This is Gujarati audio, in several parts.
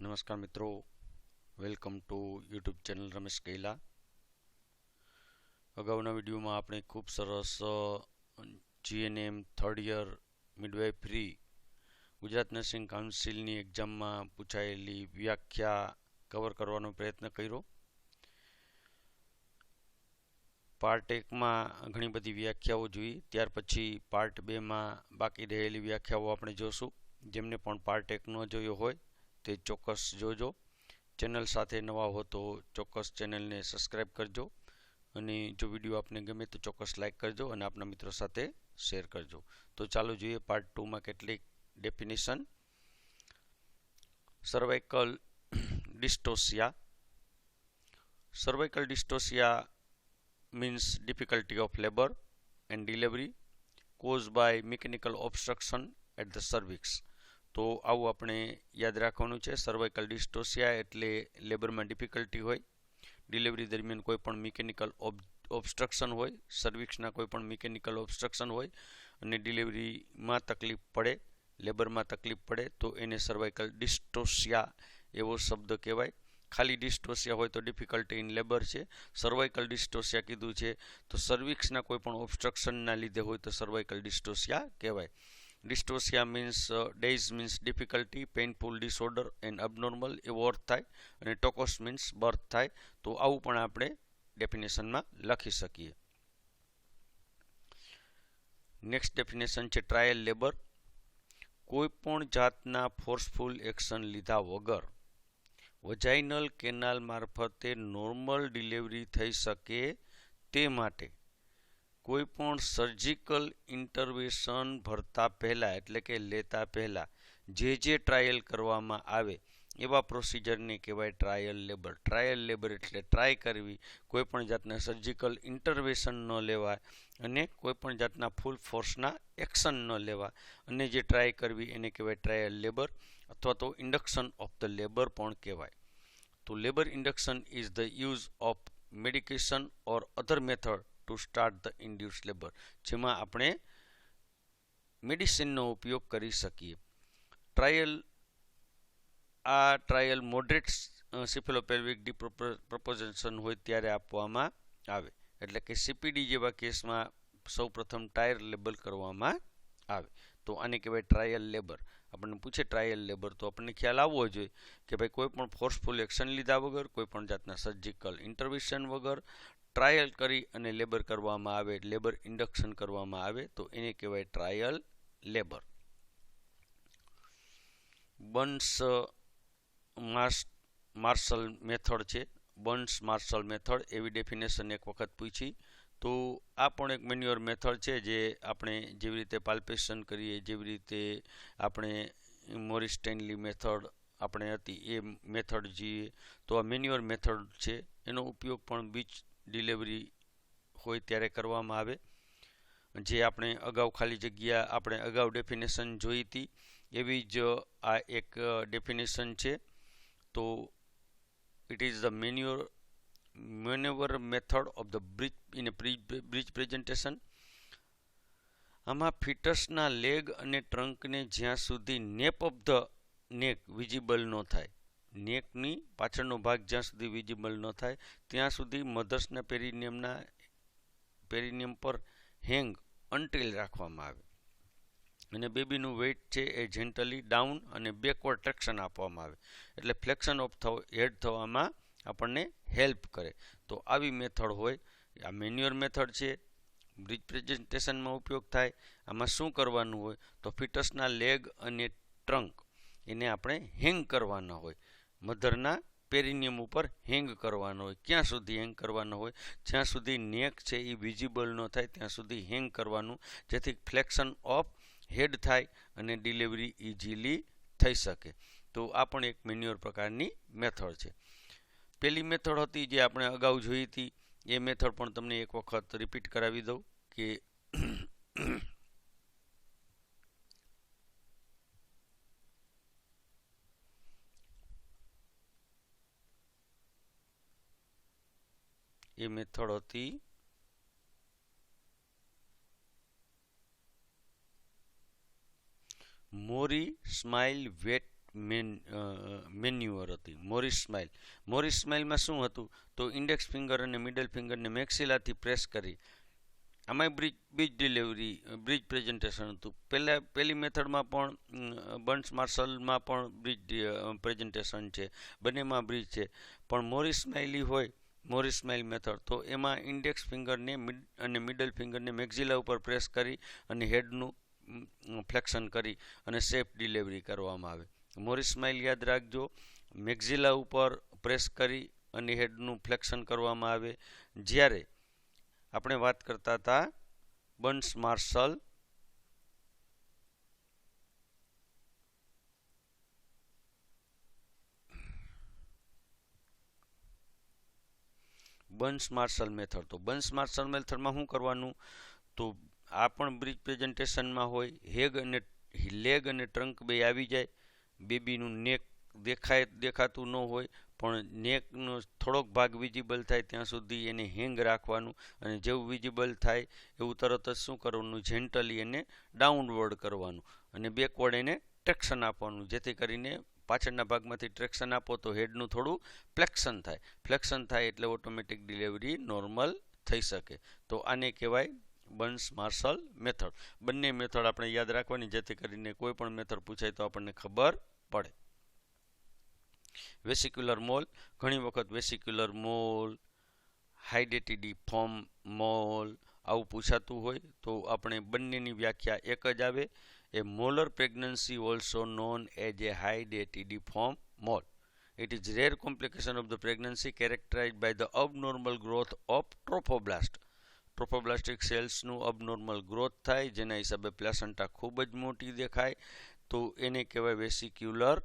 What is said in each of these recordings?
નમસ્કાર મિત્રો, welcome to YouTube channel Ramesh Kaila. અગાઉના વિડીયોમાં આપણે ખૂબ સરસ GNM third year midwifery Gujarat nursing કાઉન્સિલની એક્ઝામમાં પૂછાયેલી વ્યાખ્યા કવર કરવાનો પ્રયત્ન કર્યો. પાર્ટ 1માં ઘણી બધી વ્યાખ્યાઓ જોઈ, ત્યાર પછી પાર્ટ 2માં બાકી રહેલી વ્યાખ્યાઓ આપણે જોશું. જેમને પણ પાર્ટ 1 ન જોયો હોય તે ચોક્કસ જોજો. ચેનલ સાથે નવા હો તો ચોક્કસ ચેનલને સબસ્ક્રાઈબ કરજો, અને જો વિડીયો આપને ગમે તો ચોક્કસ લાઈક કરજો અને આપના મિત્રો સાથે શેર કરજો. તો ચાલો જોઈએ પાર્ટ 2માં કેટલીક definition. Cervical dystocia. Cervical dystocia means difficulty of labor and delivery caused by mechanical obstruction at the cervix. તો આવું આપણે યાદ રાખવાનું છે. સર્વાઇકલ ડિસ્ટોસિયા એટલે લેબરમાં ડિફિકલ્ટી હોય, ડિલિવરી દરમિયાન કોઈ પણ મિકેનિકલ ઓબ્સ્ટ્રક્શન હોય, સર્વિક્સના કોઈ પણ મિકેનિકલ ઓબ્સ્ટ્રક્શન હોય અને ડિલિવરીમાં તકલીફ પડે, લેબરમાં તકલીફ પડે તો એને સર્વાઇકલ ડિસ્ટોસિયા એવો શબ્દ કહેવાય. ખાલી ડિસ્ટોસિયા હોય તો ડિફિકલ્ટી ઇન લેબર છે. સર્વાઇકલ ડિસ્ટોસિયા કીધું છે તો સર્વિક્સના કોઈ પણ ઓબ્સ્ટ્રક્શનના લીધે હોય તો સર્વાઇકલ ડિસ્ટોસિયા કહેવાય. Dystocia means dys means difficulty, painful disorder and abnormal એવો અર્થ થાય, અને ટોકોસ મીન્સ બર્થ થાય. તો આવું પણ આપણે ડેફિનેશનમાં લખી શકીએ. નેક્સ્ટ ડેફિનેશન છે ટ્રાયલ લેબર. કોઈ પણ જાતના ફોર્સફુલ એક્શન લીધા વગર વજાઇનલ કેનાલ મારફતે નોર્મલ ડિલિવરી થઈ શકે તે માટે કોઈ પણ સર્જિકલ ઇન્ટરવેશન ભરતા પહેલાં એટલે કે લેતા પહેલાં જે ટ્રાયલ કરવામાં આવે એવા પ્રોસિજરને કહેવાય ટ્રાયલ લેબર. ટ્રાયલ લેબર એટલે ટ્રાય કરવી, કોઈ પણ જાતના સર્જિકલ ઇન્ટરવેશન ન લેવા અને કોઈ પણ જાતના ફૂલ ફોર્સના એક્શન ન લેવા અને જે ટ્રાય કરવી એને કહેવાય ટ્રાયલ લેબર, અથવા તો ઇન્ડક્શન ઓફ ધ લેબર પણ કહેવાય. તો labour induction is the use of medication or other method to start the induce labour, જેમાં આપણે મેડિસિનનો ઉપયોગ કરી શકીએ. ટ્રાયલ મોડરેટ સિફેલોપેલ્વિક ડિપ્રોપોઝેશન હોય ત્યારે આપવામાં આવે, એટલે કે સીપીડી જેવા કેસમાં સૌપ્રથમ ટ્રાયલ લેબર કરવામાં આવે. તો આને કહેવાય ટ્રાયલ લેબર. આપણને પૂછે ટ્રાયલ લેબર તો આપણને ખ્યાલ આવવો જોઈએ કે ભાઈ કોઈ પણ ફોર્સફુલ એક્શન લીધા વગર, કોઈ પણ જાતના સર્જિકલ ઇન્ટરવેશન વગર ટ્રાયલ કરી અને લેબર કરવામાં આવે, લેબર ઇન્ડક્શન કરવામાં આવે તો એને કહેવાય trial labour. Burns Marshall method છે. બર્ન્સ માર્શલ મેથડ એવી ડેફિનેશન એક વખત પૂછી. તો આ પણ એક મેન્યુઅર મેથડ છે, જે આપણે જેવી રીતે પાલ્પેશન કરીએ, જેવી રીતે આપણે મોરિસ સ્ટેનલી મેથડ આપણે હતી એ મેથડ જોઈએ તો આ મેન્યુઅર મેથડ છે. એનો ઉપયોગ પણ બીચ ડિલિવરી હોય ત્યારે કરવામાં આવે. જે આપણે અગાઉ ખાલી જગ્યા આપણે અગાઉ ડેફિનેશન જોઈ હતી એવી જ આ એક ડેફિનેશન છે. તો it is the manure method of the bridge presentation. આમાં ફિટસના લેગ અને ટ્રંકને જ્યાં સુધી નેપ ઓફ ધ નેક વિઝિબલ ન થાય, નેકની પાછળનો ભાગ જ્યાં સુધી વિઝિબલ ન થાય ત્યાં સુધી મધર્સના પેરિનિયમ પર હેંગ અનટિલ રાખવામાં આવે, અને બેબીનું વેઇટ છે એ જેન્ટલી ડાઉન અને બેકવર્ડ ટ્રેક્શન આપવામાં આવે, એટલે ફ્લેક્શન ઓફ હેડ થવામાં આપણને હેલ્પ કરે. તો આવી મેથડ હોય. આ મેન્યુઅર મેથડ છે, બ્રિજ પ્રેઝન્ટેશનમાં ઉપયોગ થાય. આમાં શું કરવાનું હોય તો ફિટસના લેગ અને ટ્રંક એને આપણે હેંગ કરવાના હોય, મધરના પેરિનિયમ ઉપર હેંગ કરવાનો હોય. ક્યાં સુધી હેંગ કરવાનો હોય? જ્યાં સુધી નેક છે એ વિઝિબલ ન થાય ત્યાં સુધી હેંગ કરવાનું, જેથી ફ્લેક્શન ઓફ હેડ થાય અને ડિલિવરી ઇઝીલી થઈ શકે. તો આ પણ એક મેન્યુઅર પ્રકારની મેથડ છે. પેલી મેથડ હતી જે આપણે અગાઉ જોઈ હતી એ મેથડ પણ તમને એક વખત રિપીટ કરાવી દઉં કે એ મેથડ હતી મોરી સ્માઇલ વેટ મેન્યુઅર હતી. મોરિસ સ્માઇલમાં શું હતું તો ઇન્ડેક્સ ફિંગર અને મિડલ ફિંગરને મેક્સિલાથી પ્રેસ કરી, આમાંય બ્રિજ પ્રેઝન્ટેશન હતું. પહેલી મેથડમાં પણ બર્ન્સ માર્શલમાં પણ બ્રિજ પ્રેઝન્ટેશન છે, બંનેમાં બ્રિજ છે. પણ મોરિસ સ્માઇલ મેથડ તો એમાં ઇન્ડેક્સ ફિંગરને અને મિડલ ફિંગરને મેક્સિલા ઉપર પ્રેસ કરી અને હેડનું ફ્લેક્શન કરી અને સેફ ડિલિવરી કરવામાં આવે. મોરિસ સ્માઇલ યાદ રાખજો, મેક્સિલા ઉપર પ્રેસ કરી અને હેડનું ફ્લેક્શન કરવામાં આવે. જ્યારે આપણે વાત કરતા હતા બર્ન્સ માર્શલ મેથડ, તો બર્ન્સ માર્શલ મેથડમાં શું કરવાનું તો આ પણ બ્રિજ પ્રેઝન્ટેશનમાં હોય, લેગ અને ટ્રંક બે આવી જાય, બેબીનું નેક દેખાતું ન હોય પણ નેકનો થોડોક ભાગ વિઝિબલ થાય ત્યાં સુધી એને હેંગ રાખવાનું, અને જેવું વિઝિબલ થાય એવું તરત જ શું કરવાનું, જેન્ટલી એને ડાઉનવર્ડ કરવાનું અને બેકવર્ડ એને ટ્રેક્શન આપવાનું, જેથી કરીને પાછળના ભાગમાંથી ટ્રેક્શન આપો તો હેડનું થોડું ફ્લેક્શન થાય એટલે ઓટોમેટિક ડિલિવરી નોર્મલ થઈ શકે. તો આને કહેવાય બર્ન્સ માર્શલ મેથડ. બંને મેથડ આપણે યાદ રાખવાની, જેથી કરીને કોઈ પણ મેથડ પૂછાય તો આપણને ખબર પડે. વેસિક્યુલર મોલ, ઘણી વખત વેસિક્યુલર મોલ, હાઇડેટિડી ફોર્મ મોલ આવું પૂછાતું હોય તો આપણે બંનેની વ્યાખ્યા એક જ આવે. A molar pregnancy also known as a hydatidiform mole. It is rare complication of the pregnancy characterized by the abnormal growth of trophoblast. Trophoblastic સેલ્સનું અબનોર્મલ ગ્રોથ થાય, જેના હિસાબે પ્લેસન્ટા ખૂબ જ મોટી દેખાય, તો એને કહેવાય વેસિક્યુલર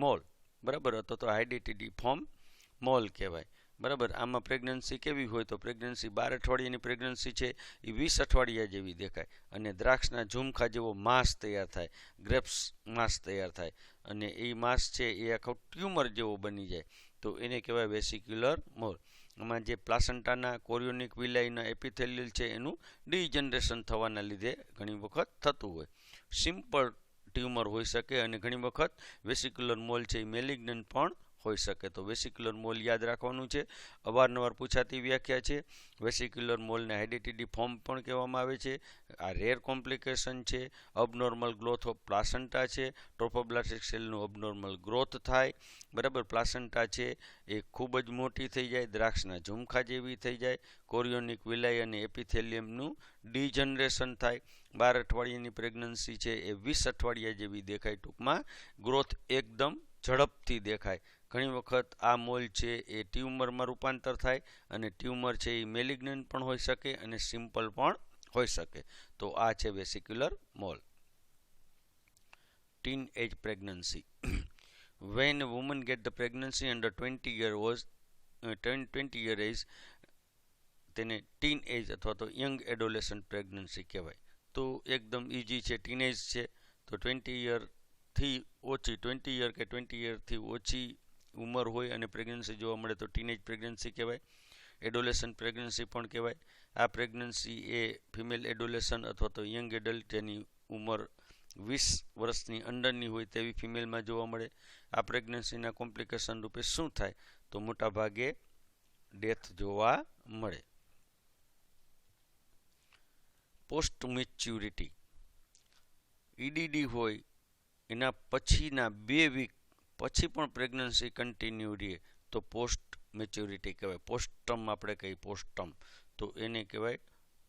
મોલ. બરાબર, અથવા તો હાઇડેટિડિફોર્મ મોલ કહેવાય. બરાબર, આમાં પ્રેગ્નન્સી કેવી હોય તો પ્રેગ્નન્સી 12 અઠવાડિયાની પ્રેગ્નન્સી છે એ 20 અઠવાડિયા જેવી દેખાય, અને દ્રાક્ષના ઝુમખા જેવો માસ તૈયાર થાય, ગ્રેપ્સ માસ તૈયાર થાય, અને એ માસ છે એ આખો ટ્યુમર જેવો બની જાય, તો એને કહેવાય વેસિક્યુલર મોલ. આમાં જે પ્લાસન્ટાના કોરિયોનિક વિલાયના એપિથેલિયલ છે એનું ડીજનરેશન થવાના લીધે ઘણી વખત થતું હોય. સિમ્પલ ટ્યુમર હોઈ શકે, અને ઘણી વખત વેસિક્યુલર મોલ છે એ મેલિગ્નન્ટ પણ હોઈ શકે. તો વેસિક્યુલર મોલ યાદ રાખવાનું છે. અવારનવાર પૂછાતી વ્યાખ્યા છે. વેસિક્યુલર મોલને હાઇડેટિડિફોર્મ પણ કહેવામાં આવે છે. આ રેર કોમ્પ્લિકેશન છે. અબનોર્મલ ગ્રોથ ઓફ પ્લાસન્ટા છે. ટ્રોફોબ્લાસ્ટિક સેલનું અબનોર્મલ ગ્રોથ થાય. બરાબર, પ્લાસન્ટા છે એ ખૂબ જ મોટી થઈ જાય, દ્રાક્ષના ઝુમખા જેવી થઈ જાય, કોરિયોનિક વિલાય અને એપિથેલિયમનું ડીજનરેશન થાય. 12 અઠવાડિયાની પ્રેગ્નન્સી છે એ 20 અઠવાડિયા જેવી દેખાય. ટૂંકમાં ગ્રોથ એકદમ ઝડપથી દેખાય. ઘણી વખત આ મોલ છે એ ટ્યુમરમાં રૂપાંતર થાય, અને ટ્યુમર છે એ મેલિગ્નન્ટ પણ હોઈ શકે અને સિમ્પલ પણ હોઈ શકે. તો આ છે vesicular mole. Teenage pregnancy. When a woman get the pregnancy under 20 year age, તેને ટીન એજ અથવા તો યંગ એડોલેસન્ટ પ્રેગ્નન્સી કહેવાય. તો એકદમ ઇઝી છે. ટીનેજ છે તો 20 યરથી ઓછી, 20 યર કે 20 યરથી ઓછી ઉંમર હોય અને પ્રેગ્નન્સી જોવા મળે તો ટીનેજ પ્રેગ્નન્સી કહેવાય. એડોલેસન્ટ પ્રેગ્નન્સી પણ કહેવાય. આ પ્રેગ્નન્સી એ ફિમેલ એડોલેસન્ટ અથવા તો યંગ એડલ્ટ જેની ઉંમર 20 વર્ષની અંડરની હોય તેવી ફિમેલમાં જોવા મળે. આ પ્રેગ્નન્સીના કોમ્પ્લિકેશન રૂપે શું થાય તો મોટા ભાગે ડેથ જોવા મળે. Post maturity. ઈડીડી હોય એના પછીના 2 વીક પછી પણ પ્રેગ્નન્સી કન્ટિન્યુ રહે તો પોસ્ટ મેચ્યુરિટી કહેવાય. પોસ્ટર્મ આપણે કહીએ, પોસ્ટર્મ, તો એને કહેવાય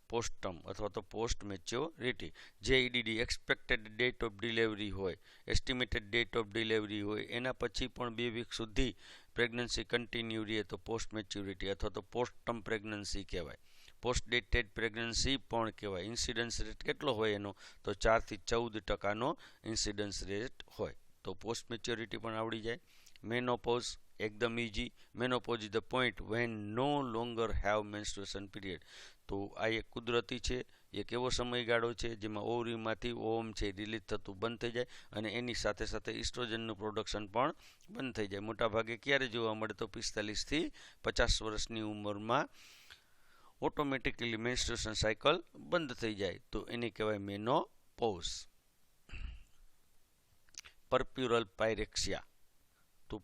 પોસ્ટર્મ અથવા તો પોસ્ટ મેચ્યોરિટી. જે ઈડીડી એક્સપેક્ટેડ ડેટ ઓફ ડિલિવરી હોય, એસ્ટિમેટેડ ડેટ ઓફ ડિલિવરી હોય, એના પછી પણ 2 વીક સુધી પ્રેગ્નન્સી કન્ટિન્યુ રહે તો પોસ્ટ મેચ્યુરિટી અથવા તો પોસ્ટર્મ પ્રેગ્નન્સી કહેવાય. પોસ્ટ ડેટેડ પ્રેગ્નન્સી પણ કહેવાય. ઇન્સિડન્સ રેટ કેટલો હોય એનો તો 4 થી 14% ઇન્સિડન્સ રેટ હોય. તો પોસ્ટ મેચ્યોરિટી પણ આવડી જાય. મેનોપોઝ એકદમ easy. Menopause is the point when no longer have menstruation period. તો આ એક કુદરતી છે, એક એવો સમયગાળો છે જેમાં ઓવરીમાંથી ઓવમ છે રિલીઝ થતું બંધ થઈ જાય, અને એની સાથે સાથે ઇસ્ટ્રોજનનું પ્રોડક્શન પણ બંધ થઈ જાય. મોટાભાગે ક્યારે જોવા મળે તો 45 થી 50 વર્ષની ઉંમરમાં ઓટોમેટિકલી મેન્સ્ટ્રુએશન સાયકલ બંધ થઈ જાય, તો એને કહેવાય મેનોપોઝ. પર્પ્યુરલ પાયરેક્સિયા. તો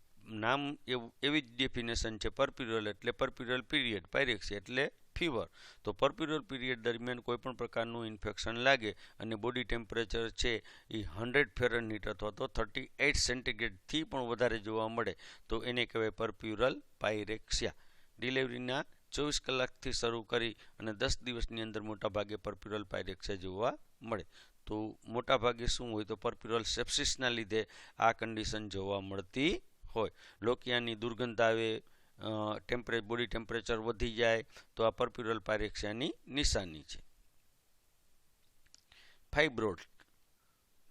નામ એવી જ ડેફિનેશન છે. પરપ્યુરલ એટલે પરપ્યુરલ પીરિયડ, પાયરેક્સિયા એટલે ફીવર. તો પરપ્યુરલ પીરિયડ દરમિયાન કોઈપણ પ્રકારનું ઇન્ફેક્શન લાગે અને બોડી ટેમ્પરેચર છે એ 100 ફેરનહીટ અથવા તો 38 સેન્ટીગ્રેડથી પણ વધારે જોવા મળે તો એને કહેવાય પરપ્યુરલ પાયરેક્સિયા. ડિલિવરીના 24 કલાકથી શરૂ કરી અને 10 દિવસની અંદર મોટાભાગે પરપ્યુરલ પાયરેક્સિયા જોવા મળે. તો મોટાભાગે શું હોય તો પરપ્યુરલ સેપ્સિસના લીધે આ કન્ડિશન જોવા મળતી હોય. લોકિયાની દુર્ગંધ આવે, બોડી ટેમ્પરેચર વધી જાય તો આ પરપ્યુરલ પાયરેક્સિયાની નિશાની છે. ફાઇબ્રોડ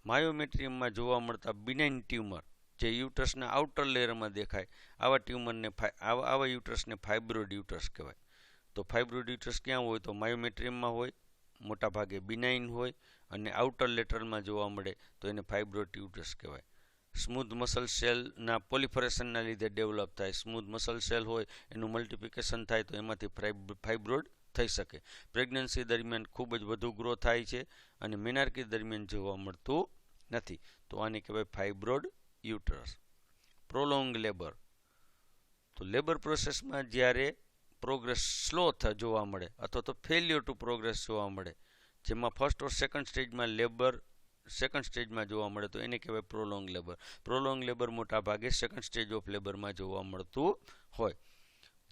માયોમેટ્રિયમમાં જોવા મળતા બિનાઇન ટ્યુમર જે યુટરસના આઉટર લેયરમાં દેખાય આવા યુટરસને ફાઇબ્રોઇડ યુટરસ કહેવાય. તો ફાઇબ્રોઇડ યુટરસ ક્યાં હોય તો માયોમેટ્રિયમમાં હોય, મોટાભાગે બિનાઇન હોય અને આઉટર લેટરલમાં જોવા મળે તો એને ફાઇબ્રોઇડ યુટરસ કહેવાય. સ્મૂધ મસલ સેલના પોલિફરેશનના લીધે ડેવલપ થાય. સ્મૂધ મસલ સેલ હોય એનું મલ્ટિપ્લિકેશન થાય તો એમાંથી ફાઇબ્રોઇડ થઈ શકે. પ્રેગ્નન્સી દરમિયાન ખૂબ જ વધુ ગ્રો થાય છે અને મેનાર્કી દરમિયાન જોવા મળતું નથી તો આને કહેવાય ફાઇબ્રોઇડ યુટરસ. પ્રોલોંગ લેબર તો લેબર પ્રોસેસમાં જ્યારે પ્રોગ્રેસ સ્લો જોવા મળે અથવા તો ફેલ્યોર ટુ પ્રોગ્રેસ જોવા મળે, જેમાં ફર્સ્ટ ઓર સેકન્ડ સ્ટેજમાં લેબર સેકન્ડ સ્ટેજમાં જોવા મળે તો એને કહેવાય પ્રોલોંગ લેબર. પ્રોલોંગ લેબર મોટા ભાગે સેકન્ડ સ્ટેજ ઓફ લેબરમાં જોવા મળતું હોય.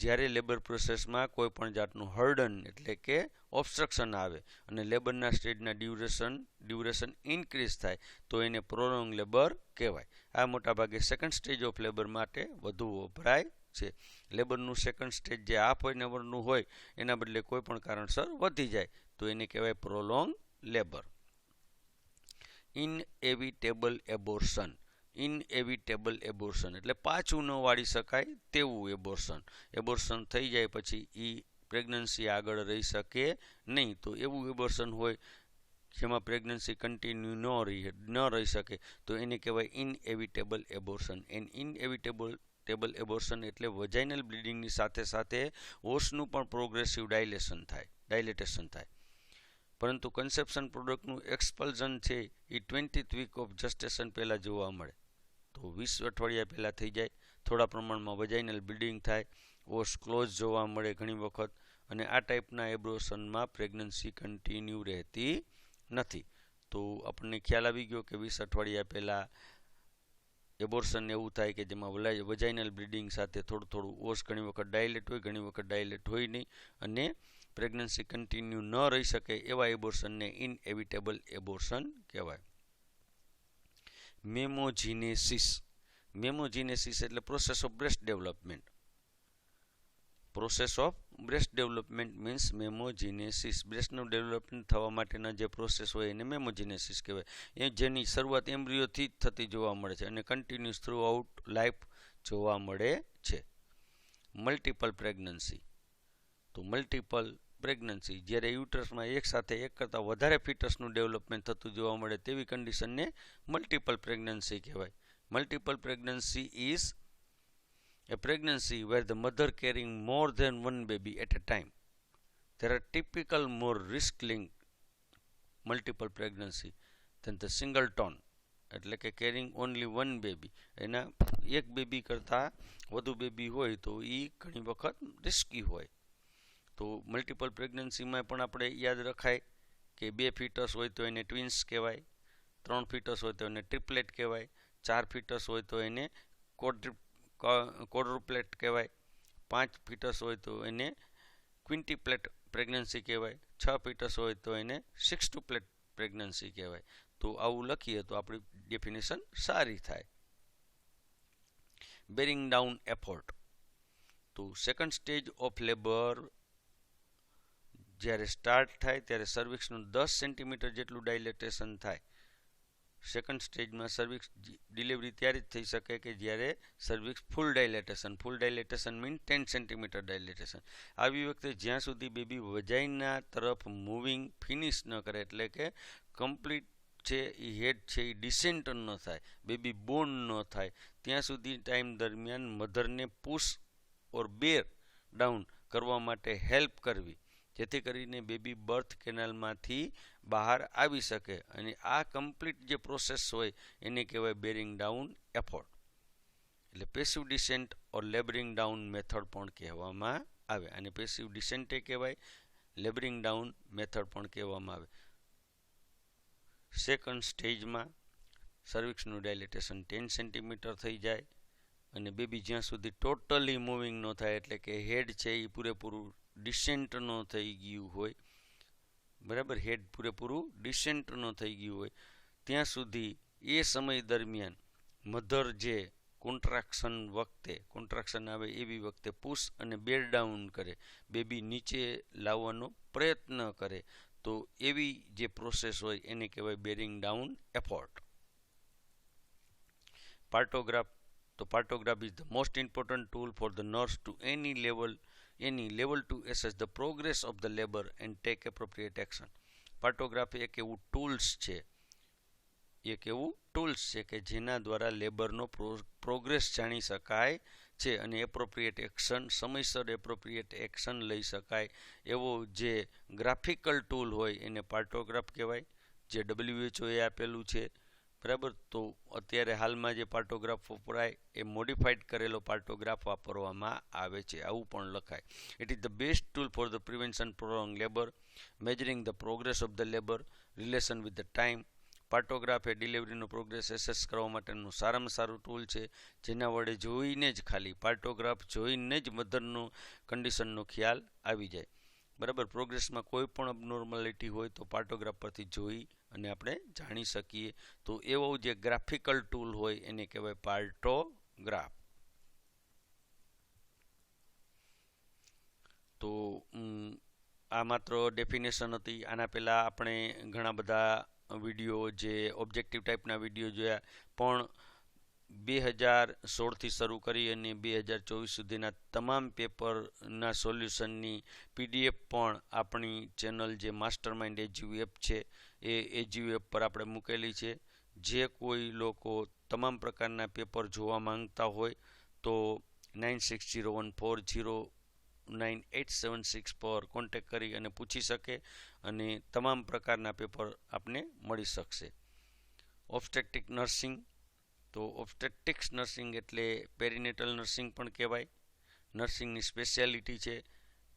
જ્યારે લેબર પ્રોસેસમાં કોઈ પણ જાતનું હર્ડન એટલે કે ઓબ્સ્ટ્રક્શન આવે અને લેબરના સ્ટેજના ડ્યુરેશન ઇન્ક્રીઝ થાય તો એને પ્રોલોંગ લેબર કહેવાય. આ મોટાભાગે સેકન્ડ સ્ટેજ ઓફ લેબર માટે વધુ વપરાય છે. લેબરનું સેકન્ડ સ્ટેજ જે હાફ એન અવરનું હોય એના બદલે કોઈ પણ કારણસર વધી જાય તો એને કહેવાય પ્રોલોંગ લેબર. ઇનએવિટેબલ એબોર્શન. ઇનએવિટેબલ એબોર્શન એટલે પાછું ન વાળી શકાય તેવું એબોર્શન. એબોર્શન થઈ જાય પછી એ પ્રેગ્નન્સી આગળ રહી શકે નહીં તો એવું એબોર્શન હોય જેમાં પ્રેગ્નન્સી કન્ટિન્યુ ન રહી શકે તો એને કહેવાય ઇનએવિટેબલ એબોર્શન. ઇનએવિટેબલ એબોર્શન એટલે વજાઇનલ બ્લીડિંગની સાથે સાથે ઓસનું પણ પ્રોગ્રેસિવ ડાયલેટેશન થાય. પરંતુ કન્સેપ્શન પ્રોડક્ટનું એક્સપલ્ઝન છે એ 20th વીક ઓફ જસ્ટેશન પહેલાં જોવા મળે તો 20 અઠવાડિયા પહેલાં થઈ જાય. થોડા પ્રમાણમાં વજાઇનલ બ્લીડિંગ થાય, ઓસ ક્લોઝ જોવા મળે ઘણી વખત અને આ ટાઈપના એબોર્શનમાં પ્રેગ્નન્સી કન્ટિન્યુ રહેતી નથી. તો આપણને ખ્યાલ આવી ગયો કે 20 અઠવાડિયા પહેલાં એબોર્શન એવું થાય કે જેમાં વજાઇનલ બ્લીડિંગ સાથે થોડું ઓસ ઘણી વખત ડાયલેટ હોય, ઘણી વખત ડાયલેટ હોય નહીં અને પ્રેગ્નન્સી કન્ટિન્યુ ન રહી શકે એવા એબોર્શનને ઇનએવિટેબલ એબોર્શન કહેવાય. મેમોજીનેસિસ એટલે process of breast development. Process of breast development means mammogenesis. બ્રેસ્ટનું ડેવલપમેન્ટ થવા માટેના જે પ્રોસેસ હોય એને મેમોજીનેસિસ કહેવાય. એ જેની શરૂઆત એમ્બ્રિયોથી જ થતી જોવા મળે છે અને કન્ટિન્યુઅસ થ્રુ આઉટ લાઈફ જોવા મળે છે. મલ્ટિપલ પ્રેગ્નન્સી તો મલ્ટિપલ પ્રેગ્નન્સી જ્યારે યુટરસમાં એક સાથે એક કરતાં વધારે ફિટસનું ડેવલપમેન્ટ થતું જોવા મળે તેવી કન્ડિશનને મલ્ટિપલ પ્રેગ્નન્સી કહેવાય. Multiple pregnancy is a pregnancy where the mother carrying more than one baby at a time. There are typical more risk-linked multiple pregnancy than the singleton એટલે કે કેરિંગ ઓનલી વન બેબી. એના એક બેબી કરતાં વધુ બેબી હોય તો એ ઘણી વખત રિસ્કી હોય. તો મલ્ટિપલ પ્રેગ્નન્સીમાં પણ આપણે યાદ રખાય કે 2 ફીટસ હોય તો એને ટ્વિન્સ કહેવાય, 3 ફીટસ હોય તો એને ટ્રિપલેટ કહેવાય, 4 ફીટસ હોય તો એને ક્વોડ્રુપ્લેટ કહેવાય, 5 ફીટસ હોય તો એને ક્વિન્ટીપ્લેટ પ્રેગ્નન્સી કહેવાય, 6 ફીટસ હોય તો એને સિક્સટુપ્લેટ પ્રેગ્નન્સી કહેવાય. તો આવું લખીએ તો આપણી ડેફિનેશન સારી થાય. બેરિંગ ડાઉન એફર્ટ તો સેકન્ડ સ્ટેજ ઓફ લેબર જ્યારે સ્ટાર્ટ થાય ત્યારે સર્વિક્સનું 10 સેન્ટીમીટર જેટલું ડાયલેટેશન થાય. સેકન્ડ સ્ટેજમાં સર્વિક્સ ડિલિવરી ત્યારે જ થઈ શકે કે જ્યારે સર્વિક્સ ફૂલ ડાયલેટેશન મીન 10 સેન્ટીમીટર ડાયલેટેશન. આવી વખતે જ્યાં સુધી બેબી વજાઇના તરફ મૂવિંગ ફિનિશ ન કરે એટલે કે કમ્પ્લીટ છે એ હેડ છે એ ડિસેન્ટ ન થાય, બેબી બોર્ન ન થાય ત્યાં સુધી ટાઈમ દરમિયાન મધરને પુશ ઓર બેર ડાઉન કરવા માટે હેલ્પ કરવી જેથી કરીને બેબી બર્થ કેનાલમાંથી બહાર આવી શકે અને આ કમ્પ્લીટ જે પ્રોસેસ હોય એને કહેવાય બેરિંગ ડાઉન એફર્ટ. એટલે પેસિવ ડિસેન્ટ ઓર લેબરિંગ ડાઉન મેથડ પણ કહેવામાં આવે. અને પેસિવ ડિસેન્ટ કહેવાય, લેબરિંગ ડાઉન મેથડ પણ કહેવામાં આવે. સેકન્ડ સ્ટેજમાં સર્વિક્સનું ડાયલેટેશન 10 સેન્ટીમીટર થઈ જાય અને બેબી જ્યાં સુધી ટોટલી મૂવિંગ ન થાય, એટલે કે હેડ છે એ પૂરેપૂરું ડિસેન્ટ ન થઈ ગયું હોય, બરાબર, હેડ પૂરેપૂરું ડિસેન્ટ ન થઈ ગયું હોય ત્યાં સુધી એ સમય દરમિયાન મધર જે કોન્ટ્રાક્શન આવે એવી વખતે પુશ અને બેર ડાઉન કરે, બેબી નીચે લાવવાનો પ્રયત્ન કરે, તો એવી જે પ્રોસેસ હોય એને કહેવાય બેરિંગ ડાઉન એફર્ટ. પાર્ટોગ્રાફ. તો પાર્ટોગ્રાફ is the most important tool for the nurse to any level to assess the progress of the labor and take appropriate action. પાર્ટોગ્રાફ એક એવું ટૂલ્સ છે કે જેના દ્વારા લેબરનો પ્રોગ્રેસ જાણી શકાય છે અને એપ્રોપ્રિએટ એક્શન, સમયસર એપ્રોપ્રિએટ એક્શન લઈ શકાય એવો જે ગ્રાફિકલ ટૂલ હોય એને પાર્ટોગ્રાફ કહેવાય, જે WHO એ આપેલું છે, બરાબર. તો અત્યારે હાલમાં જે પાર્ટોગ્રાફ વપરાય એ મોડિફાઈડ કરેલો પાર્ટોગ્રાફ વાપરવામાં આવે છે, આવું પણ લખાય. It is the best tool for the prevention prolong labour, measuring the progress of the labour, relation with the time. Partograph એ ડિલિવરીનો પ્રોગ્રેસ એસેસ કરવા માટેનું સારામાં સારું ટૂલ છે, જેના વડે પાર્ટોગ્રાફ જોઈને જ મધરનો કન્ડિશનનો ખ્યાલ આવી જાય, બરાબર. પ્રોગ્રેસમાં કોઈ પણ અબનોર્માલિટી હોય તો પાર્ટોગ્રાફ પરથી જોઈ અને આપણે જાણી શકીએ. તો એવો જે ગ્રાફિકલ ટૂલ હોય એને કહેવાય પાર્ટોગ્રાફ. તો આ માત્ર ડેફિનેશન હતી. આના પહેલાં આપણે ઘણા બધા વિડીયો, જે ઓબ્જેક્ટિવ ટાઈપના વિડીયો જોયા, પણ 2016થી શરૂ કરી અને 2024 સુધીના તમામ પેપરના સોલ્યુશનની PDF પણ આપણી ચેનલ જે માસ્ટર માઇન્ડ એજ્યુ એપ છે એ એજ્યુ એપ પર આપણે મૂકેલી છે. જે કોઈ લોકો તમામ પ્રકારના પેપર જોવા માંગતા હોય તો 9601409876 પર કોન્ટેક્ટ કરી અને પૂછી શકે અને તમામ પ્રકારના પેપર આપને મળી શકશે. ઓબ્સ્ટેટ્રિક નર્સિંગ. તો ઓબ્સ્ટેટ્રિક્સ નર્સિંગ એટલે પેરીનેટલ નર્સિંગ પણ કહેવાય. નર્સિંગની સ્પેશિયાલિટી છે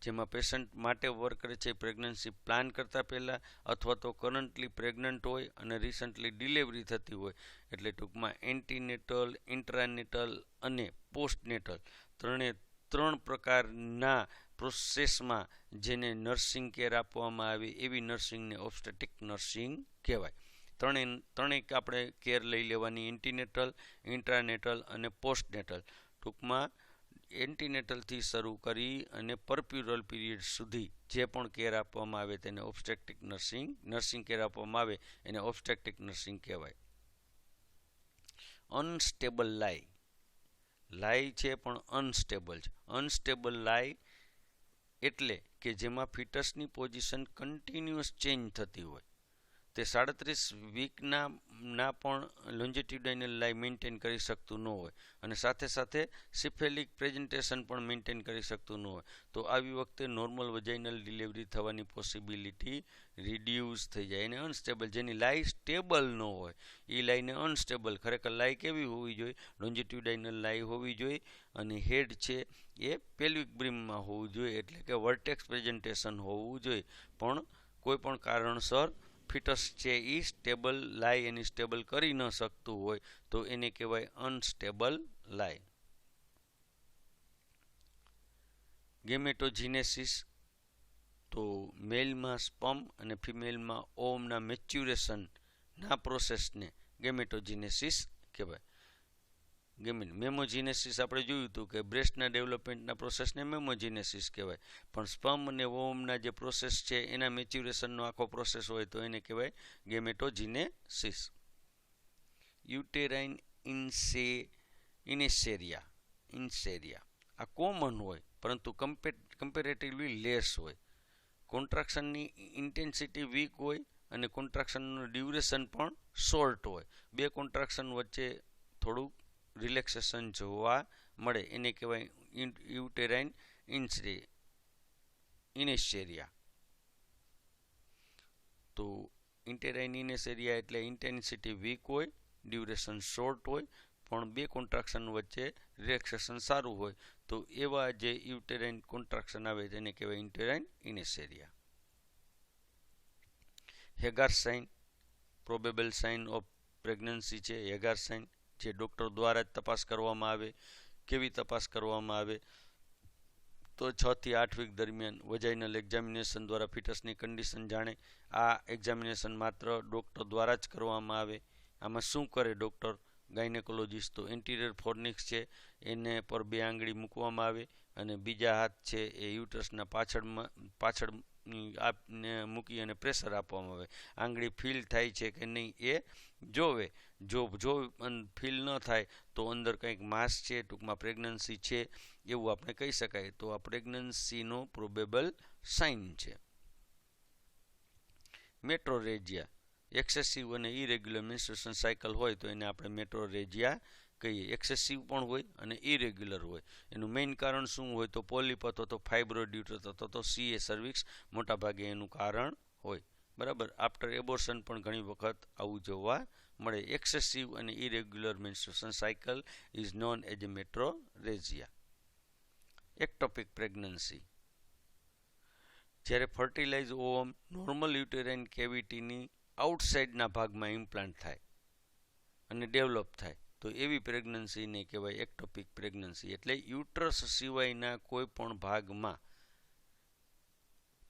જેમાં પેશન્ટ માટે વર્ક કરે છે પ્રેગ્નન્સી પ્લાન કરતાં પહેલાં અથવા તો કરન્ટલી પ્રેગ્નન્ટ હોય અને રિસન્ટલી ડિલિવરી થતી હોય, એટલે ટૂંકમાં એન્ટીનેટલ, ઇન્ટ્રાનેટલ અને પોસ્ટનેટલ ત્રણ પ્રકારના પ્રોસેસમાં જેને નર્સિંગ કેર આપવામાં આવે એવી નર્સિંગને ઓબ્સ્ટેટ્રિક નર્સિંગ કહેવાય. ત્રણેય આપણે કેર લઈ લેવાની, એન્ટીનેટલ, ઇન્ટ્રાનેટલ અને પોસ્ટનેટલ. ટૂંકમાં એન્ટીનેટલથી શરૂ કરી અને પરપ્યુરલ પીરિયડ સુધી જે પણ કેર આપવામાં આવે તેને ઓબ્સ્ટેટ્રિક નર્સિંગ કેર આપવામાં આવે એને ઓબ્સ્ટેટ્રિક નર્સિંગ કહેવાય. અનસ્ટેબલ લાઈ છે પણ અનસ્ટેબલ છે. અનસ્ટેબલ લાઈ એટલે કે જેમાં ફિટસની પોઝિશન કન્ટિન્યુઅસ ચેન્જ થતી હોય, તે 37 વીકના પણ લોન્જિટ્યુડાઇનલ લાઈ મેન્ટેન કરી શકતું ન હોય અને સાથે સાથે સિફેલિક પ્રેઝન્ટેશન પણ મેન્ટેન કરી શકતું ન હોય, તો આવી વખતે નોર્મલ વજાઇનલ ડિલિવરી થવાની પોસિબિલિટી રિડ્યુસ થઈ જાય. એને અનસ્ટેબલ, જેની લાઈ સ્ટેબલ ન હોય એ લાઈને અનસ્ટેબલ. ખરેખર લાઈ કેવી હોવી જોઈએ? લોન્જિટ્યુડાઇનલ લાઈ હોવી જોઈએ અને હેડ છે એ પેલ્વિક બ્રીમમાં હોવું જોઈએ, એટલે કે વર્ટેક્સ પ્રેઝન્ટેશન હોવું જોઈએ. પણ કોઈ પણ કારણસર ફિટસ છે એ સ્ટેબલ લાઈ એની સ્ટેબલ કરી ન શકતું હોય તો એને કહેવાય અનસ્ટેબલ લાઈ. ગેમેટોજીનેસિસ. તો મેલમાં સ્પર્મ અને ફિમેલમાં ઓવમના મેચ્યુરેશનના પ્રોસેસને ગેમેટોજીનેસિસ કહેવાય. મેમોજીનેસિસ આપણે જોયું હતું કે બ્રેસ્ટના ડેવલપમેન્ટના પ્રોસેસને મેમોજીનેસિસ કહેવાય, પણ સ્પર્મ અને ઓવમના જે પ્રોસેસ છે એના મેચ્યુરેશનનો આખો પ્રોસેસ હોય તો એને કહેવાય ગેમેટોજીનેસિસ. યુટેરાઇન ઇન્સેરિયા આ કોમન હોય પરંતુ કમ્પેરેટિવલી લેસ હોય. કોન્ટ્રાક્શનની ઇન્ટેન્સિટી વીક હોય અને કોન્ટ્રાક્શનનું ડ્યુરેશન પણ શોર્ટ હોય. બે કોન્ટ્રાક્શન વચ્ચે થોડુંક રિલેક્સેશન જોવા મળે એને કહેવાય યુટેરાઇન ઇન્સેરિયા. તો ઇન્ટેરાઇન ઇન્સેરિયા એટલે ઇન્ટેન્સિટી વીક હોય, ડ્યુરેશન શોર્ટ હોય, પણ બે કોન્ટ્રાક્શન વચ્ચે રિલેક્સેશન સારું હોય તો એવા જે યુટેરાઇન કોન્ટ્રાક્શન આવે તેને કહેવાય યુટેરાઇન ઇનેસેરિયા. Hegar sign probable sign of pregnancy છે. હેગાર સાઇન જે ડૉક્ટર દ્વારા જ તપાસ કરવામાં આવે. કેવી તપાસ કરવામાં આવે તો 6 થી 8 વીક દરમિયાન વજાઇનલ એક્ઝામિનેશન દ્વારા ફિટસની કન્ડિશન જાણે. આ એક્ઝામિનેશન માત્ર ડૉક્ટર દ્વારા જ કરવામાં આવે. આમાં શું કરે ડૉક્ટર ગાયનેકોલોજીસ્ટ? તો એન્ટિરિયર ફોર્નિક્સ છે એને પર 2 આંગળી મૂકવામાં આવે અને બીજા હાથ છે એ યુટરસના પાછળ મૂકી અને પ્રેશર આપવામાં આવે. આંગળી ફીલ થાય છે કે નહીં એ જોવે. જો ફીલ ન થાય તો અંદર કંઈક માસ છે, ટૂંકમાં પ્રેગ્નન્સી છે એવું આપણે કહી શકાય. તો આ પ્રેગ્નન્સીનો પ્રોબેબલ સાઇન છે. મેટ્રોરેજિયા એક્સેસિવ અને ઇરેગ્યુલર મેન્સ્ટ્રુએશન સાયકલ હોય તો એને આપણે મેટ્રોરેજિયા કહીએ. એક્સેસિવ પણ હોય અને ઇરેગ્યુલર હોય. એનું મેઇન કારણ શું હોય તો પોલિપ અથવા તો ફાઇબ્રોઇડ યુટરસ અથવા તો CA સર્વિક્સ મોટાભાગે એનું કારણ હોય. બરાબર. આફ્ટર એબોર્શન પણ ઘણી વખત આવું જોવા મળે. એક્સેસિવ અને irregular menstruation cycle is known as a metrorrhagia. Ectopic pregnancy જ્યારે ફર્ટિલાઇઝ ઓવમ નોર્મલ યુટેરાઇન કેવિટીની આઉટસાઇડના ભાગમાં ઇમ્પ્લાન્ટ થાય અને ડેવલપ થાય તો એવી પ્રેગ્નન્સીને કહેવાય એક્ટોપિક પ્રેગ્નન્સી. એટલે યુટ્રસ સિવાયના કોઈ પણ ભાગમાં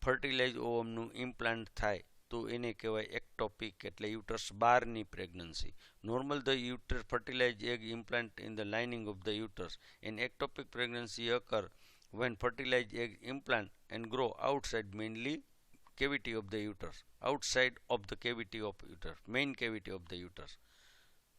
ફર્ટિલાઇઝ ઓવમનું ઇમ્પ્લાન્ટ થાય તો એને કહેવાય એક્ટોપિક, એટલે યુટ્રસ બહારની પ્રેગ્નન્સી. નોર્મલ ધ યુટર fertilise egg implant in the lining of the uterus. An ectopic pregnancy occur when fertilized egg implant and grow outside mainly cavity of the uterus, outside of the cavity of uterus, main cavity of the uterus.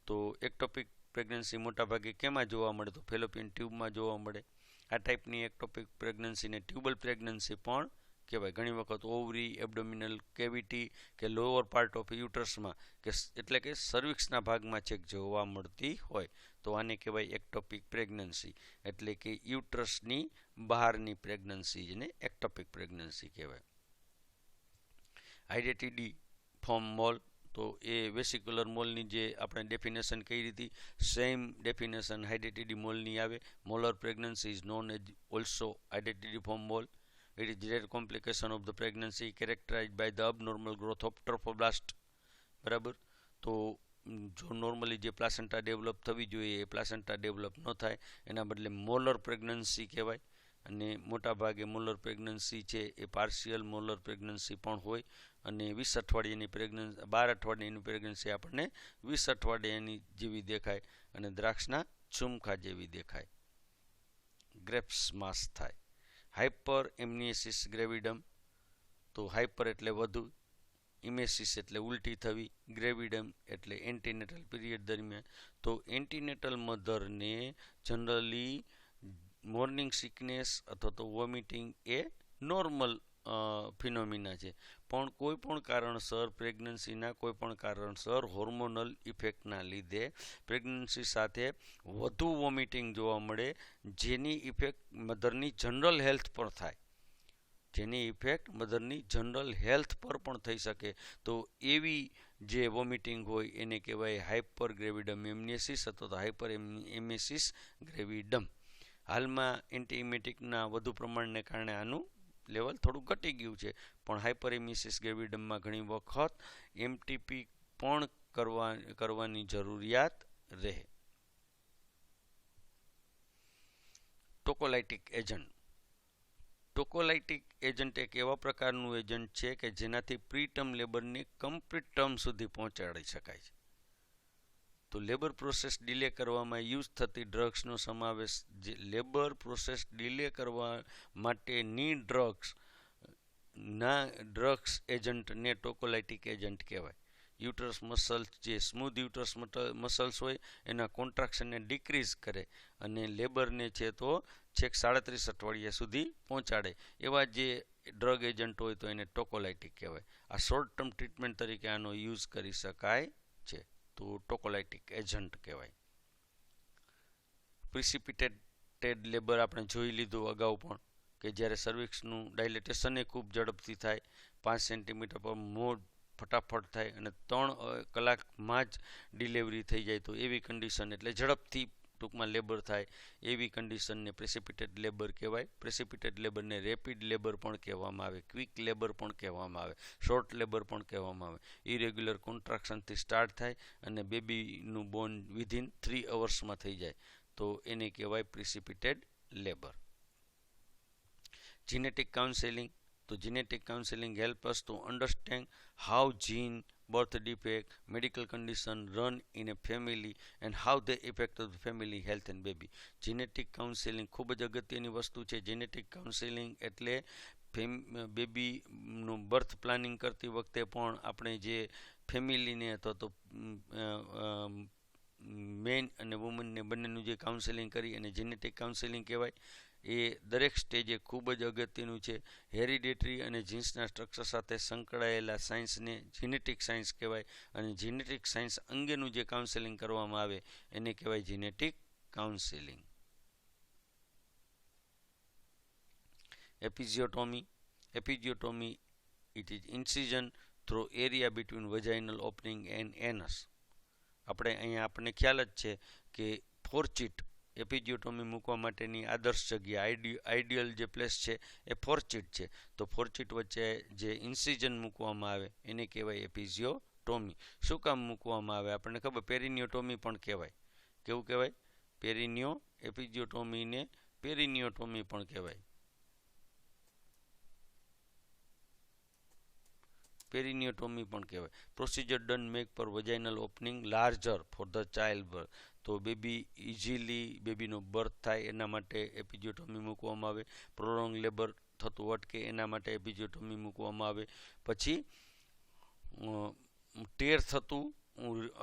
તો એક્ટોપિક પ્રેગ્નન્સી મોટાભાગે કેમાં જોવા મળે તો ફેલોપિયન ટ્યુબમાં જોવા મળે. આ ટાઈપની એક્ટોપિક પ્રેગ્નન્સીને ટ્યુબલ પ્રેગ્નન્સી પણ કહેવાય. ઘણી વખત ઓવરી, એબડોમિનલ કેવિટી કે લોઅર પાર્ટ ઓફ યુટરસમાં કે એટલે કે સર્વિક્સના ભાગમાં છેક જોવા મળતી હોય તો આને કહેવાય એક્ટોપિક પ્રેગ્નન્સી. એટલે કે યુટરસની બહારની પ્રેગ્નન્સી જેને એક્ટોપિક પ્રેગ્નન્સી કહેવાય. હાઇડેટિડી ફોર્મ મોલ તો એ વેસિક્યુલર મોલની જે આપણે ડેફિનેશન કરી હતી સેમ ડેફિનેશન હાઇડેટિડી મોલની આવે. Molar pregnancy is known as also hydatidiform mole. It is rare complication of the pregnancy characterized by the abnormal growth of trophoblast. બરાબર. તો જો નોર્મલી જે પ્લાસેન્ટા ડેવલપ થવી જોઈએ એ પ્લાસેન્ટા ડેવલપ ન થાય એના બદલે મોલર પ્રેગ્નન્સી કહેવાય. અને મોટાભાગે મોલર પ્રેગ્નન્સી છે એ પાર્શિયલ મોલર પ્રેગ્નન્સી પણ હોય અને 20 અઠવાડિયાની પ્રેગ્નન્સી 12 અઠવાડિયાની પ્રેગ્નન્સી આપણને 20 અઠવાડિયાની જેવી દેખાય અને દ્રાક્ષના ઝુમખા જેવી દેખાય. ગ્રેપ્સ માસ થાય. હાઇપર એમનિયસિસ ગ્રેવિડમ તો હાઇપર એટલે વધુ, ઇમેસિસ એટલે ઉલટી થવી, ગ્રેવિડમ એટલે એન્ટીનેટલ પીરિયડ દરમિયાન. તો એન્ટીનેટલ મધરને જનરલી મોર્નિંગ સિકનેસ અથવા તો વોમિટિંગ એ નોર્મલ ફિનોમિના છે. પણ કોઈ પણ કારણસર પ્રેગ્નન્સીના કોઈ પણ કારણસર હોર્મોનલ ઇફેક્ટના લીધે પ્રેગ્નન્સી સાથે વધુ વોમિટિંગ જોવા મળે જેની ઇફેક્ટ મધરની જનરલ હેલ્થ પર થાય. જેની ઇફેક્ટ મધરની જનરલ હેલ્થ પર પણ થઈ શકે તો એવી જે વોમિટિંગ હોય એને કહેવાય હાઇપર ગ્રેવિડમ એમનેસિસ અથવા તો હાઇપર એમેસિસ ગ્રેવિડમ. હાલમાં એન્ટીઇમેટિકના વધુ પ્રમાણને કારણે આનું લેવલ થોડું ઘટી ગયું છે પણ હાઇપરેમિસિસ ગ્રેવિડમમાં ઘણી વખત એમટીપી પણ કરવાની જરૂરિયાત રહે. ટોકોલાઇટિક એજન્ટ. ટોકોલાઇટિક એજન્ટ એક એવા પ્રકારનું એજન્ટ છે કે જેનાથી પ્રીટર્મ લેબરને કમ્પ્લીટ ટર્મ સુધી પહોંચાડી શકાય છે. તો લેબર પ્રોસેસ ડિલે કરવામાં યુઝ થતી ડ્રગ્સનો સમાવેશ જે લેબર પ્રોસેસ ડિલે કરવા માટેની ડ્રગ્સ એજન્ટને ટોકોલાઇટિક એજન્ટ કહેવાય. યુટરસ મસલ્સ જે સ્મૂધ યુટરસ મસલ્સ હોય એના કોન્ટ્રાક્શનને ડિક્રીઝ કરે અને લેબરને છે તો છેક 37 અઠવાડિયા સુધી પહોંચાડે એવા જે ડ્રગ એજન્ટ હોય તો એને ટોકોલાઇટિક કહેવાય. આ શોર્ટ ટર્મ ટ્રીટમેન્ટ તરીકે આનો યુઝ કરી શકાય છે તો ટોકોલાઇટિક એજન્ટ કહેવાય. પ્રિસિપિટેટેડ લેબર આપણે જોઈ લીધું અગાઉ પણ કે જ્યારે સર્વિક્સનું ડાયલેટેશન એ ખૂબ ઝડપથી થાય 5 સેન્ટીમીટર પર મોર ફટાફટ થાય અને 3 કલાકમાં જ ડિલિવરી થઈ જાય તો એવી કન્ડિશન, એટલે ઝડપથી ટૂંકમાં લેબર થાય એવી કન્ડિશનને પ્રેસિપિટેડ લેબર કહેવાય. પ્રેસિપિટેડ લેબરને રેપિડ લેબર પણ કહેવામાં આવે, ક્વિક લેબર પણ કહેવામાં આવે, શોર્ટ લેબર પણ કહેવામાં આવે. ઇરેગ્યુલર કોન્ટ્રાક્શનથી સ્ટાર્ટ થાય અને બેબીનું બોર્ન વિધિન 3 અવર્સમાં થઈ જાય તો એને કહેવાય પ્રેસિપિટેડ labour. Genetic counseling. So genetic counseling helps us to understand how gene, birth defect, medical condition run in a family and how they affect the family health and baby. Genetic counseling ખૂબ જ અગત્યની વસ્તુ છે. જેનેટિક કાઉન્સેલિંગ એટલે બેબીનું બર્થ પ્લાનિંગ કરતી વખતે પણ આપણે જે ફેમિલીને અથવા તો મેન અને વુમનને બંનેનું જે કાઉન્સેલિંગ કરી અને જેનેટિક કાઉન્સેલિંગ કહેવાય. એ દરેક સ્ટેજે ખૂબ જ અગત્યનું છે. હેરિડેટરી અને જીન્સના સ્ટ્રક્ચર સાથે સંકળાયેલા સાયન્સને જીનેટિક સાયન્સ કહેવાય અને જીનેટિક સાયન્સ અંગેનું જે કાઉન્સેલિંગ કરવામાં આવે એને કહેવાય genetic counselling. Episiotomy it is incision through area between vaginal opening and anus. આપણને ખ્યાલ જ છે કે ફોર્ચિટ એપિઝિયોટોમી મૂકવા માટેની આદર્શ જગ્યા, આઈડિયલ જે પ્લેસ છે એ ફોર્ચિટ છે. તો ફોર્ચિટ વચ્ચે જે ઇન્સિઝન મૂકવામાં આવે એને કહેવાય એપિઝિયોટોમી. શું કામ મૂકવામાં આવે આપણને ખબર, પેરિનિયોટોમી પણ કહેવાય. કેવું કહેવાય? એપિઝિયોટોમીને પેરિનિયોટોમી પણ કહેવાય. પેરિનિયોટોમી પણ કહેવાય. પ્રોસિજર ડન મેક પર vaginal opening larger for the child birth. તો બેબીનો બર્થ થાય એના માટે એપિઝિયોટોમી મૂકવામાં આવે. પ્રોલોંગ લેબર થતું અટકે એના માટે એપિઝિયોટોમી મૂકવામાં આવે. પછી ટેર થતું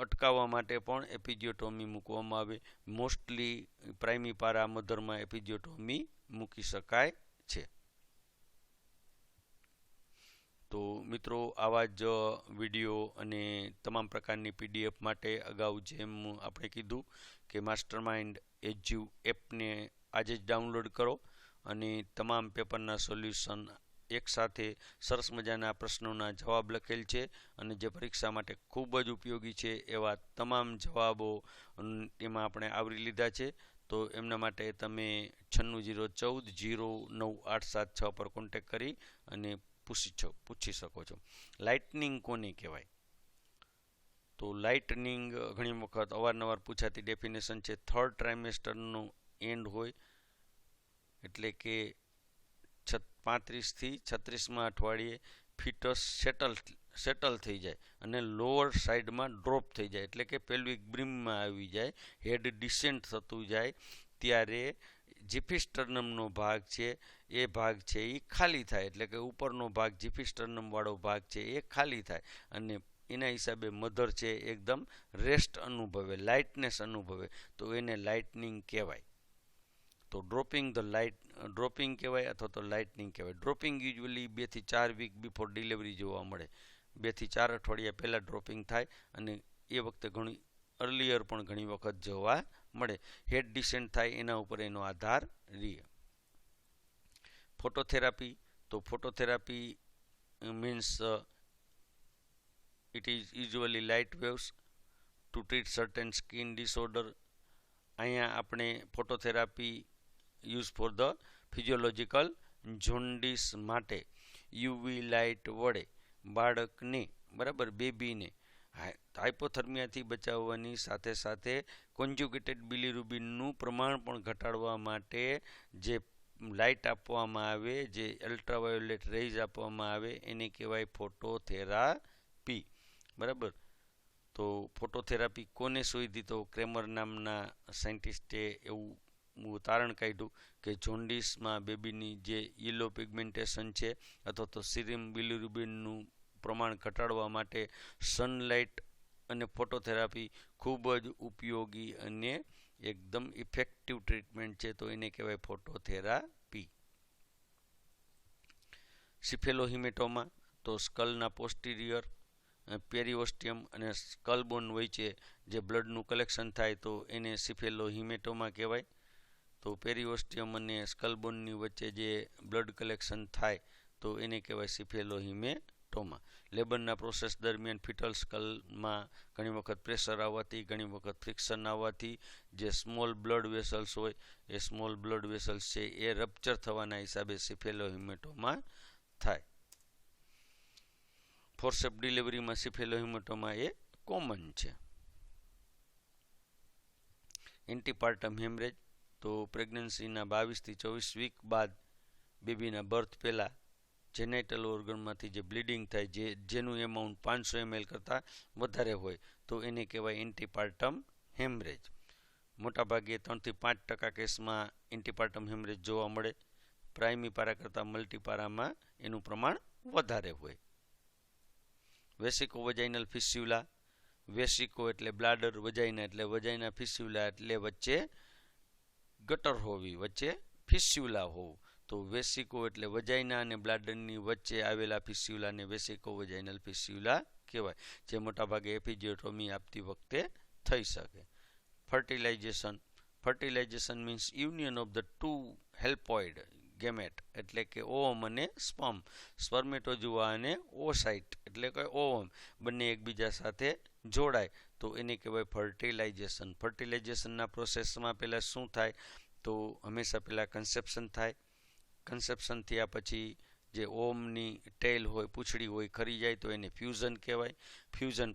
અટકાવવા માટે પણ એપિઝિયોટોમી મૂકવામાં આવે. મોસ્ટલી પ્રાઇમી પારા મધરમાં એપિઝિયોટોમી મૂકી શકાય છે. તો મિત્રો, આવા જ વિડીયો અને તમામ પ્રકારની PDF માટે અગાઉ જેમ આપણે કીધું કે માસ્ટરમાઇન્ડ એજ્યુ એપને આજે જ ડાઉનલોડ કરો અને તમામ પેપરના સોલ્યુશન એકસાથે સરસ મજાના પ્રશ્નોના જવાબ લખેલ છે અને જે પરીક્ષા માટે ખૂબ જ ઉપયોગી છે એવા તમામ જવાબો એમાં આપણે આવરી લીધા છે. તો એમના માટે તમે 9601409876 પર કોન્ટેક્ટ કરી અને પૂછી શકો છો. લાઇટનિંગ કોને કહેવાય? તો લાઇટનિંગ ઘણી વખત અવારનવાર પૂછાતી ડેફિનેશન છે. 3rd ટ્રાઇમેસ્ટરનો એન્ડ હોય એટલે કે 35 થી 36મા અઠવાડિયે ફિટસ સેટલ થઈ જાય અને લોઅર સાઈડમાં ડ્રોપ થઈ જાય એટલે કે પેલ્વિક બ્રીમમાં આવી જાય, હેડ ડિસેન્ટ થતું જાય ત્યારે જીફિસ્ટર્નમનો ભાગ છે એ ભાગ છે એ ખાલી થાય, એટલે કે ઉપરનો ભાગ જીફિસ્ટર્નમ વાળો ભાગ છે એ ખાલી થાય અને એના હિસાબે મધર છે એકદમ રેસ્ટ અનુભવે, લાઇટનેસ અનુભવે, તો એને લાઇટનિંગ કહેવાય. તો ડ્રોપિંગ કહેવાય અથવા તો લાઇટનિંગ કહેવાય. ડ્રોપિંગ યુઝ્યુઅલી 2 થી 4 વીક બિફોર ડિલિવરી જોવા મળે. 2 થી 4 અઠવાડિયા પહેલાં ડ્રોપિંગ થાય અને એ વખતે ઘણી અર્લિયર પણ ઘણી વખત જોવા મળે. હેડ ડિસેન્ટ થાય એના ઉપર એનો આધાર રહે. ફોટોથેરાપી. તો phototherapy means it is usually light waves to treat certain skin disorder. અહીંયા આપણે phototherapy use for the physiological jaundice માટે યુવી લાઇટ વડે બાળકને, બરાબર, બેબીને હાઇપોથર્મિયાથી બચાવવાની સાથે સાથે કોન્જ્યુગેટેડ બિલિરુબિનનું પ્રમાણ પણ ઘટાડવા માટે જે લાઇટ આપવામાં આવે, જે અલ્ટ્રાવાયોલેટ રેઝ આપવામાં આવે એને કહેવાય ફોટોથેરાપી. બરાબર. તો ફોટોથેરાપી કોને શોધી? તો ક્રેમર નામના સાયન્ટિસ્ટે એવું તારણ કાઢ્યું કે જોન્ડિસમાં બેબીની જે યલો પિગમેન્ટેશન છે અથવા તો સીરમ બિલિરુબિનનું પ્રમાણ ઘટાડવા માટે સનલાઇટ અને ફોટોથેરાપી ખૂબ જ ઉપયોગી અને એકદમ ઇફેક્ટિવ ટ્રીટમેન્ટ છે, તો એને કહેવાય ફોટોથેરાપી. સિફેલોહિમેટોમા. તો સ્કલના પોસ્ટિરિયર પેરીઓસ્ટિયમ અને સ્કલબોન વચ્ચે જે બ્લડનું કલેક્શન થાય તો એને સિફેલોહિમેટોમા કહેવાય. તો પેરીઓસ્ટિયમ અને સ્કલબોનની વચ્ચે જે બ્લડ કલેક્શન થાય તો એને કહેવાય સિફેલોહિમેટોમા. હિમેટોમા લેબરના પ્રોસેસ દરમિયાન ફિટલ સ્કલમાં ઘણી વખત પ્રેશર આવવાથી, ઘણી વખત ફ્રિક્શન આવવાથી જે સ્મોલ બ્લડ વેસલ્સ હોય એ સ્મોલ બ્લડ વેસલ્સ છે એ રપ્ચર થવાના હિસાબે સિફેલોહિમેટોમા થાય. ફોર્સેપ ડિલિવરીમાં સિફેલોહિમેટોમા એ કોમન છે. એન્ટીપાર્ટમ હેમરેજ તો પ્રેગ્નન્સીના 22 થી 24 વીક બાદ બેબીના બર્થ પહેલાં જેનાઇટલ ઓર્ગનમાંથી જે બ્લીડિંગ થાય જેનું એમાઉન્ટ 500 ml કરતાં વધારે હોય તો એને કહેવાય એન્ટીપાર્ટમ હેમરેજ. મોટાભાગે 3 થી 5% કેસમાં એન્ટીપાર્ટમ હેમરેજ જોવા મળે. પ્રાઇમીપારા કરતાં મલ્ટીપારામાં એનું પ્રમાણ વધારે હોય. વેસિકોવજાઇનલ ફિસ્યુલા, વેસિકો એટલે બ્લાડર, વજાઇના એટલે વજાઇના, ફિસ્યુલા એટલે વચ્ચે ગટર હોવી, વચ્ચે ફિસ્યુલા હોવું. તો વેસિકો એટલે વજાઇના અને બ્લાડરની વચ્ચે આવેલા ફિસ્યુલાને વેસિકોવજાઇનલ ફિસ્યુલા કહેવાય, જે મોટાભાગે એપિઝિયોટોમી આપતી વખતે થઈ શકે. Fertilisation means union of the two હેલ્પોઇડ ગેમેટ એટલે કે ઓવમ અને સ્પર્મ. સ્પર્મેટોજુઆ અને ઓસાઇટ એટલે કે ઓવમ બંને એકબીજા સાથે જોડાય તો એને કહેવાય ફર્ટિલાઇઝેશન. ફર્ટિલાઇઝેશનના પ્રોસેસમાં પહેલાં શું થાય તો હંમેશા પહેલાં કન્સેપ્શન થાય. કન્સેપ્શન થયા પછી જે ઓવમની ટેલ હોય, પૂંછડી હોય, ખરી જાય તો એને ફ્યુઝન કહેવાય. ફ્યુઝન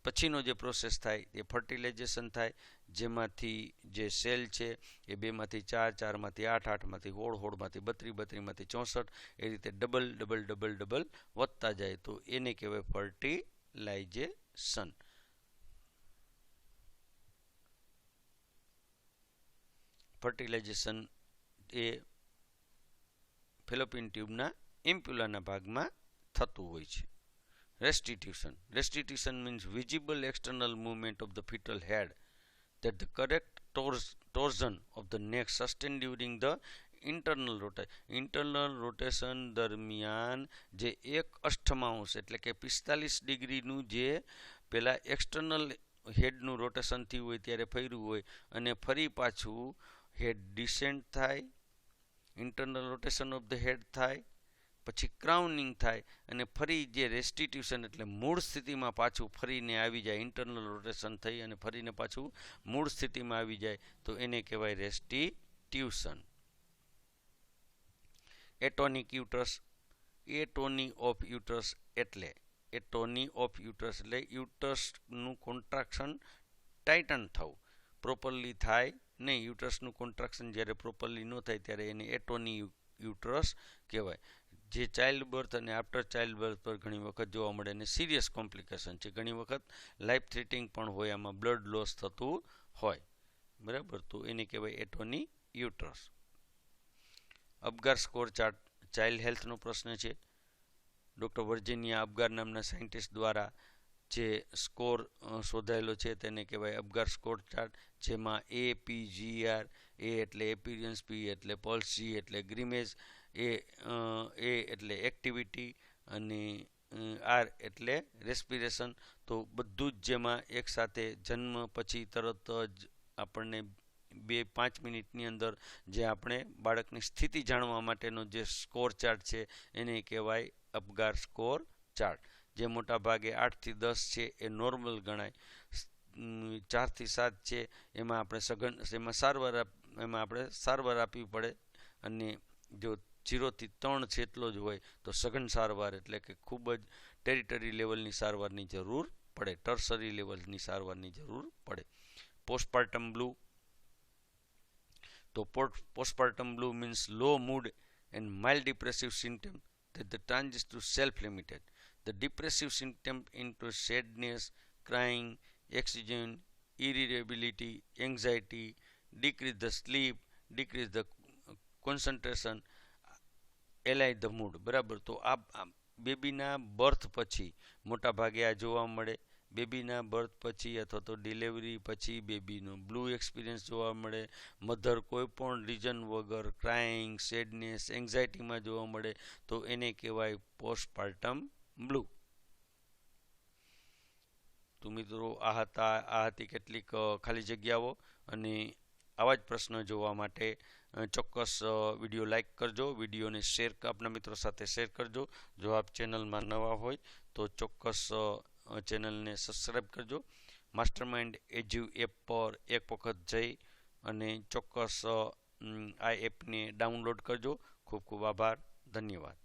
પછીનો જે પ્રોસેસ થાય એ ફર્ટિલાઇઝેશન થાય, જેમાંથી જે સેલ છે એ 2 માંથી 4, 4 માંથી 8, 8 માંથી 16, 16 માંથી 32, 32 માંથી 64 એ રીતે ડબલ વધતા જાય તો એને કહેવાય ફર્ટિલાઇઝેશન. ફર્ટિલાઇઝેશન એ ફેલોપિયન ટ્યુબના ઇમ્પ્યુલાના ભાગમાં થતું હોય છે. Restitution means visible external movement of the fetal head, that the correct torsion of the neck sustained during the internal rotation દરમિયાન જે 1/8 એટલે કે 45 ડિગ્રીનું જે પેલા એક્સટર્નલ હેડનું રોટેશન થયું હોય ત્યારે ફર્યું હોય અને ફરી પાછું હેડ ડિસેન્ટ થાય, internal rotation of the head થાય, પછી ક્રાઉનિંગ થાય અને ફરી જે રેસ્ટિટ્યુશન એટલે મૂળ સ્થિતિમાં પાછું ફરીને આવી જાય, ઇન્ટરનલ રોટેશન થઈ અને ફરીને પાછું મૂળ સ્થિતિમાં આવી જાય તો એને કહેવાય રેસ્ટિટ્યુશન. એટોનિક યુટરસ, એટોની ઓફ યુટરસ એટલે યુટરસનું કોન્ટ્રાક્શન ટાઇટન થવું, પ્રોપરલી થાય નહીં. યુટરસનું કોન્ટ્રાક્શન જ્યારે પ્રોપરલી ન થાય ત્યારે એને એટોની યુટરસ કહેવાય, જે ચાઇલ્ડ બર્થ અને આફ્ટર ચાઇલ્ડ બર્થ પર ઘણી વખત જોવા મળે અને સિરિયસ કોમ્પ્લિકેશન છે. ઘણી વખત લાઈફ થ્રેટનિંગ પણ હોય, આમાં બ્લડ લોસ થતું હોય, બરાબર, તો એને કહેવાય એટોની યુટરસ. અપગાર સ્કોર ચાર્ટ ચાઇલ્ડ હેલ્થનો પ્રશ્ન છે. ડૉક્ટર વર્જિનિયા અપગાર નામના સાયન્ટિસ્ટ દ્વારા જે સ્કોર શોધાયેલો છે તેને કહેવાય અપગાર સ્કોર ચાર્ટ, જેમાં APGR, એ એટલે એપિરિયન્સ, P એટલે પલ્સ, G એટલે ગ્રીમેજ, એ એટલે એક્ટિવિટી અને R એટલે રેસ્પિરેશન. તો બધું જ જેમાં એકસાથે જન્મ પછી તરત જ આપણને 2-5 મિનિટની અંદર જે આપણે બાળકની સ્થિતિ જાણવા માટેનો જે સ્કોર ચાર્ટ છે એને કહેવાય અપગાર સ્કોર ચાર્ટ, જે મોટા ભાગે 8 થી 10 છે એ નોર્મલ ગણાય, 4 થી 7 છે એમાં આપણે સારવાર આપવી પડે, અને જો 0 થી 3 છે એટલો જ હોય તો સઘન સારવાર એટલે કે ખૂબ જ ટેરિટરી લેવલની સારવારની જરૂર પડે, ટર્સરી લેવલની સારવારની જરૂર પડે. પોસ્ટપાર્ટમ બ્લુ, તો postpartum blue means low mood and mild depressive symptom that the transition to self-limited. The depressive symptom include sadness, crying, exhaustion, irritability, anxiety, decrease the sleep, decrease the concentration, alay the mood. બરાબર, તો આ બેબીના બર્થ પછી મોટા ભાગે આ જોવા મળે. બેબીના બર્થ પછી અથવા તો ડિલિવરી પછી બેબીનો બ્લુ એક્સપિરિયન્સ જોવા મળે. મધર કોઈ પણ રીઝન વગર ક્રાઇંગ, સેડનેસ, એન્ઝાયટીમાં જોવા મળે તો એને કહેવાય પોસ્ટપાર્ટમ બ્લુ. તો મિત્રો આ હતી કેટલીક ખાલી જગ્યાઓ, અને આવા જ પ્રશ્નો જોવા માટે ચોક્કસ વિડીયો લાઈક કરજો, વિડીયોને શેર આપના મિત્રો સાથે શેર કરજો. જો આપ ચેનલમાં નવા હોય તો ચોક્કસ ચેનલને સબસ્ક્રાઈબ કરજો. માસ્ટરમાઇન્ડ એજ્યુ એપ પર એક વખત જઈ અને ચોક્કસ આ એપને ડાઉનલોડ કરજો. ખૂબ ખૂબ આભાર. ધન્યવાદ.